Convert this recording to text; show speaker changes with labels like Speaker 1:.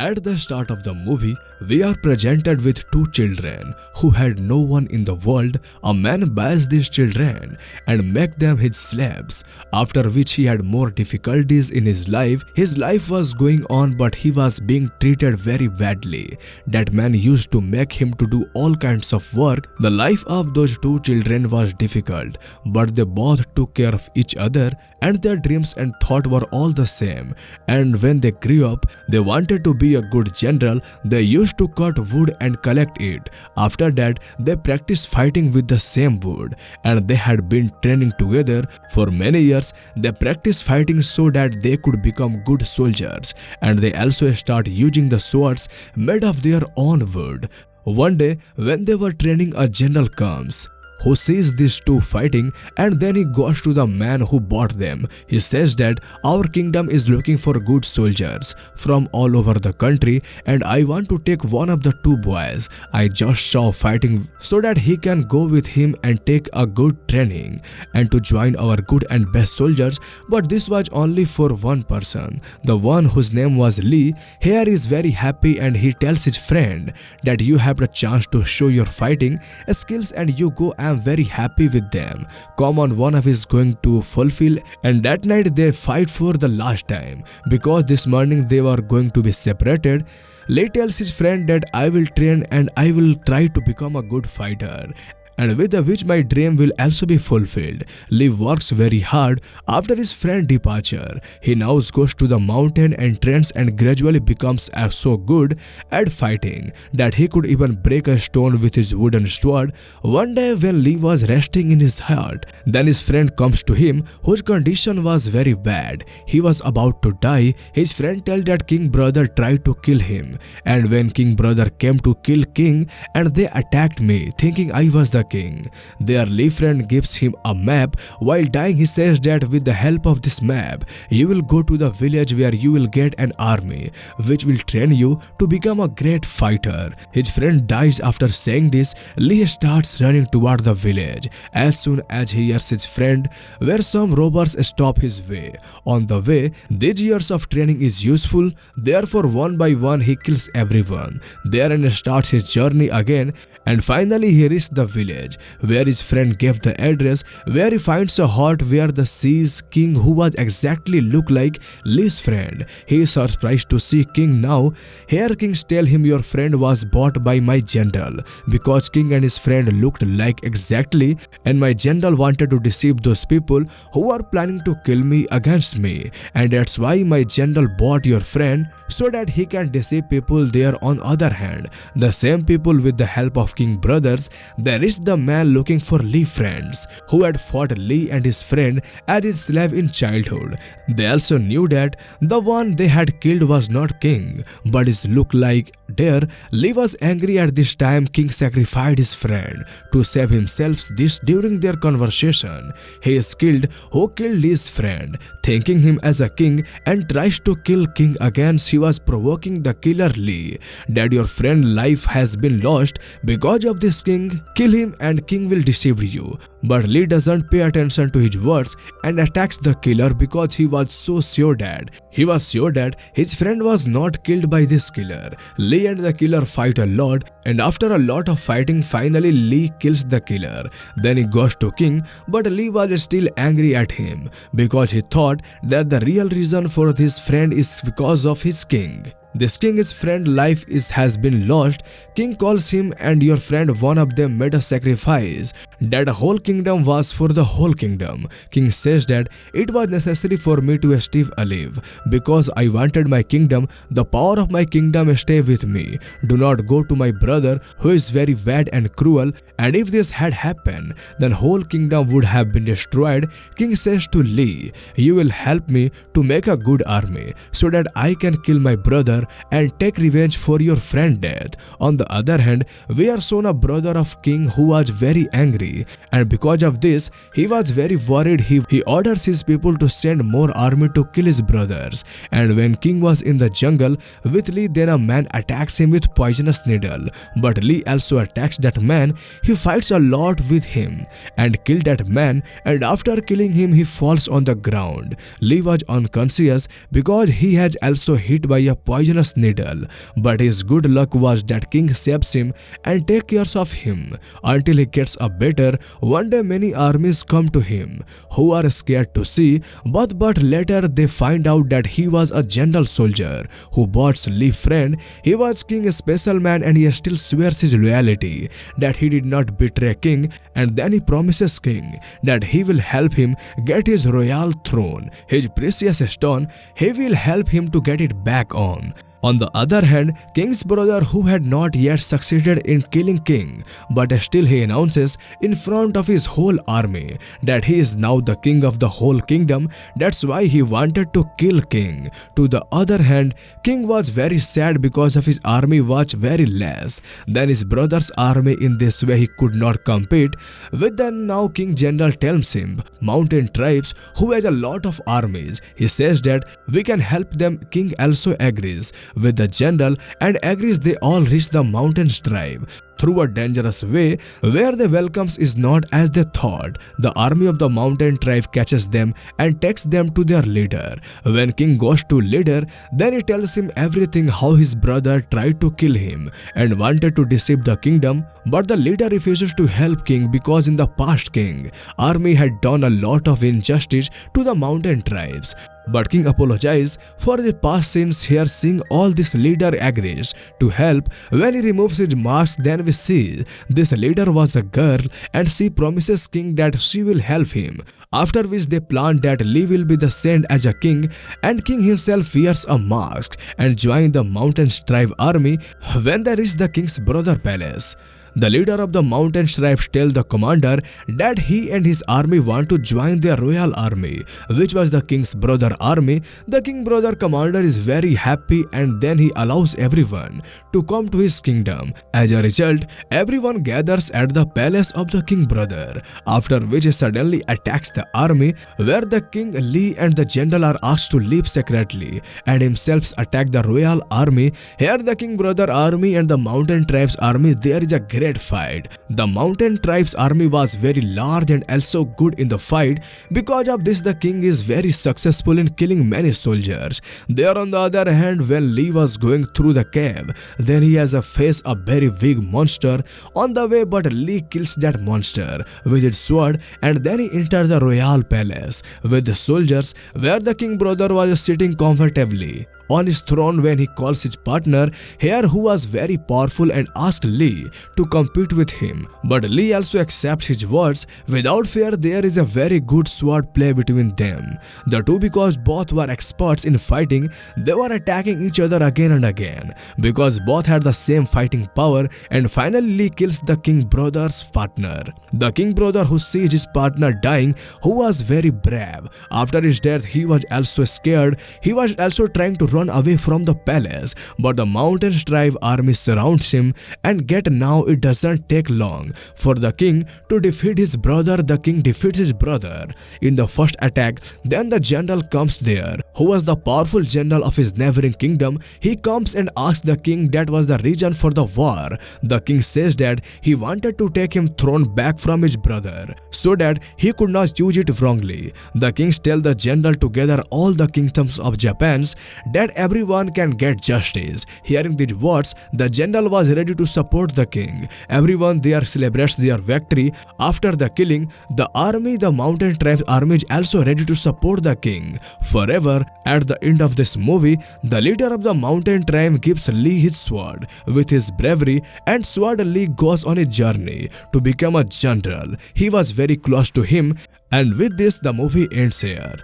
Speaker 1: At the start of the movie, we are presented with two children who had no one in the world. A man buys these children and make them his slaves, after which he had more difficulties in his life. His life was going on, but he was being treated very badly. That man used to make him to do all kinds of work. The life of those two children was difficult, but they both took care of each other, and their dreams and thought were all the same. And when they grew up, they wanted to be a good general. They used to cut wood and collect it. After that, they practiced fighting with the same wood, and they had been training together for many years. They practiced fighting so that they could become good soldiers, and they also start using the swords made of their own wood. One day, when they were training, a general comes who sees these two fighting, and then he goes to the man who bought them. He says that our kingdom is looking for good soldiers from all over the country, and I want to take one of the two boys I just saw fighting so that he can go with him and take a good training and to join our good and best soldiers. But this was only for one person, the one whose name was Lee. Here is very happy, and he tells his friend that you have the chance to show your fighting skills and you go. I am very happy with them. Come on, one of is going to fulfill. And that night they fight for the last time, because this morning they were going to be separated. Lee tells his friend that I will train and I will try to become a good fighter, and with which my dream will also be fulfilled. Lee works very hard. After his friend's departure, he now goes to the mountain and trains and gradually becomes so good at fighting that he could even break a stone with his wooden sword. One day when Lee was resting in his hut, then his friend comes to him whose condition was very bad. He was about to die. His friend tells that King brother tried to kill him, and when King brother came to kill King, and they attacked me thinking I was the king. Their Lee friend gives him a map. While dying, he says that with the help of this map, you will go to the village where you will get an army which will train you to become a great fighter. His friend dies. After saying this, Lee starts running toward the village. As soon as he hears his friend, where some robbers stop his way. On the way, these years of training is useful. Therefore, one by one, he kills everyone there and starts his journey again. And finally, he reaches the village where his friend gave the address, where he finds a hut where the sees king who was exactly look like Lee's friend. He is surprised to see king now. Here kings tell him your friend was bought by my general, because king and his friend looked like exactly, and my general wanted to deceive those people who are planning to kill me against me, and that's why my general bought your friend so that he can deceive people there. On other hand, the same people, with the help of king brothers, there is the man looking for Lee friends who had fought Lee and his friend as his slave in childhood. They also knew that the one they had killed was not king, but his look like there. Lee was angry at this time. King sacrificed his friend to save himself. This during their conversation, he is killed who killed Lee's friend, thanking him as a king, and tries to kill king again. She was provoking the killer Lee that your friend life has been lost because of this king. Kill him and king will deceive you. But Lee doesn't pay attention to his words and attacks the killer because he was so sure that his friend was not killed by this killer. Lee and the killer fight a lot, and after a lot of fighting, finally Lee kills the killer. Then he goes to king, but Lee was still angry at him because he thought that the real reason for his friend is because of his king. This king's friend life has been lost. King calls him, and your friend, one of them, made a sacrifice that the whole kingdom was for the whole kingdom. King says that it was necessary for me to stay alive because I wanted my kingdom, the power of my kingdom, stay with me. Do not go to my brother who is very bad and cruel, and if this had happened, then whole kingdom would have been destroyed. King says to Lee, you will help me to make a good army so that I can kill my brother and take revenge for your friend's death. On the other hand, we are shown a brother of king who was very angry, and because of this, he was very worried. He orders his people to send more army to kill his brothers. And when king was in the jungle with Lee, then a man attacks him with poisonous needle. But Lee also attacks that man. He fights a lot with him and kills that man, and after killing him, he falls on the ground. Lee was unconscious because he has also hit by a poison poisonous needle, but his good luck was that king saves him and takes care of him until he gets a better. One day many armies come to him who are scared to see, but later they find out that he was a general soldier who bought Lee's friend. He was king's special man and he still swears his loyalty that he did not betray king, and then he promises king that he will help him get his royal throne, his precious stone. He will help him to get it back on. On the other hand, king's brother, who had not yet succeeded in killing king, but still he announces in front of his whole army that he is now the king of the whole kingdom. That's why he wanted to kill king. To the other hand, king was very sad because of his army was very less than his brother's army. In this way he could not compete with them. Now king general tells him mountain tribes who has a lot of armies. He says that we can help them. King also agrees with the general and agrees. They all reach the mountains tribe through a dangerous way where the welcomes is not as they thought. The army of the mountain tribe catches them and takes them to their leader. When king goes to leader, then he tells him everything, how his brother tried to kill him and wanted to deceive the kingdom, but the leader refuses to help king because in the past king army had done a lot of injustice to the mountain tribes. But king apologizes for the past sins. Here seeing all this, leader agrees to help. When he removes his mask, then we see this leader was a girl and she promises king that she will help him. After which they plan that Lee will be the sent as a king, and king himself wears a mask and joins the mountain tribe army. When they reach the king's brother palace, the leader of the mountain tribes tells the commander that he and his army want to join their royal army, which was the king's brother army. The king brother commander is very happy and then he allows everyone to come to his kingdom. As a result, everyone gathers at the palace of the king brother, after which he suddenly attacks the army, where the king, Lee and the general are asked to leave secretly and himself attack the royal army. Here the king brother army and the mountain tribes army, there is a great fight. The mountain tribes army was very large and also good in the fight. Because of this, the king is very successful in killing many soldiers. There on the other hand, when Lee was going through the cave, then he has a face a very big monster on the way, but Lee kills that monster with his sword, and then he enters the royal palace with the soldiers, where the king brother was sitting comfortably on his throne when he calls his partner here, who was very powerful, and asked Lee to compete with him. But Lee also accepts his words without fear. There is a very good sword play between them, the two, because both were experts in fighting. They were attacking each other again and again because both had the same fighting power, and finally Lee kills the king brother's partner. The king brother, who sees his partner dying, who was very brave. After his death, he was also scared. He was also trying to run away from the palace, but the mountain tribe army surrounds him, and now it doesn't take long for the king to defeat his brother. The king defeats his brother in the first attack. Then the general comes there, who was the powerful general of his neighboring kingdom. He comes and asks the king that was the reason for the war. The king says that he wanted to take him throne back from his brother so that he could not use it wrongly. The kings tell the general to gather all the kingdoms of Japan that everyone can get justice. Hearing these words, the general was ready to support the king. Everyone there celebrates their victory. After the killing, the army, the mountain tribe army, is also ready to support the king forever. At the end of this movie, the leader of the mountain tribe gives Lee his sword. With his bravery and sword, Lee goes on a journey to become a general. He was very close to him, and with this the movie ends here.